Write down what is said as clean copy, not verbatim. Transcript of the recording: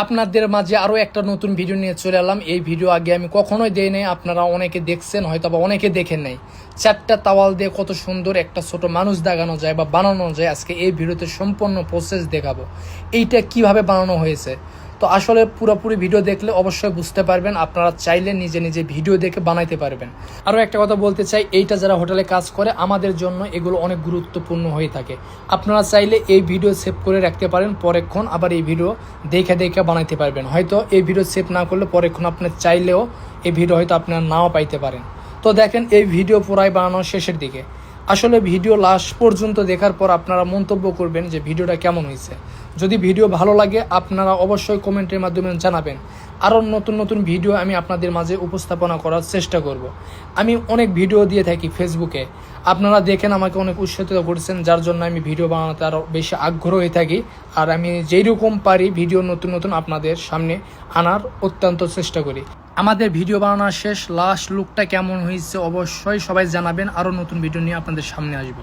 আপনাদের মাঝে আরও একটা নতুন ভিডিও নিয়ে চলে এলাম। এই ভিডিও আগে আমি কখনোই দেই নাই, আপনারা অনেকে দেখছেন, হয়তো বা অনেকে দেখেন নাই। 4টা তাওয়াল দিয়ে কত সুন্দর একটা ছোট মানুষ দাগানো যায় বা বানানো যায়, আজকে এই ভিডিওতে সম্পূর্ণ প্রসেস দেখাবো এইটা কিভাবে বানানো হয়েছে। তো আসলে পুরোপুরি ভিডিও দেখলে অবশ্যই বুঝতে পারবেন, আপনারা চাইলে নিজে নিজে ভিডিও দেখে বানাইতে পারবেন। আরও একটা কথা বলতে চাই, এইটা যারা হোটেলে কাজ করে আমাদের জন্য এগুলো অনেক গুরুত্বপূর্ণ হয়ে থাকে। আপনারা চাইলে এই ভিডিও সেভ করে রাখতে পারেন, পরেক্ষণ আবার এই ভিডিও দেখে দেখে বানাইতে পারবেন। হয়তো এই ভিডিও সেভ না করলে পরেক্ষণ আপনি চাইলেও এই ভিডিও হয়তো আপনারা নাও পাইতে পারেন। তো দেখেন এই ভিডিও পুরাই বানানোর শেষের দিকে। আসলে ভিডিও লাস্ট পর্যন্ত দেখার পর আপনারা মন্তব্য করবেন যে ভিডিওটা কেমন হয়েছে। যদি ভিডিও ভালো লাগে আপনারা অবশ্যই কমেন্টের মাধ্যমে জানাবেন। আরও নতুন নতুন ভিডিও আমি আপনাদের মাঝে উপস্থাপনা করার চেষ্টা করব। আমি অনেক ভিডিও দিয়ে থাকি ফেসবুকে, আপনারা দেখেন আমাকে অনেক উৎসাহিত করছেন, যার জন্য আমি ভিডিও বানাতে আরও বেশি আগ্রহ হয়ে থাকি। আর আমি যেই রকম পারি ভিডিও নতুন নতুন আপনাদের সামনে আনার অত্যন্ত চেষ্টা করি। আমাদের ভিডিও বানানোর শেষ লাস্ট লুকটা কেমন হয়েছে অবশ্যই সবাই জানাবেন। আরও নতুন ভিডিও নিয়ে আপনাদের সামনে আসবো।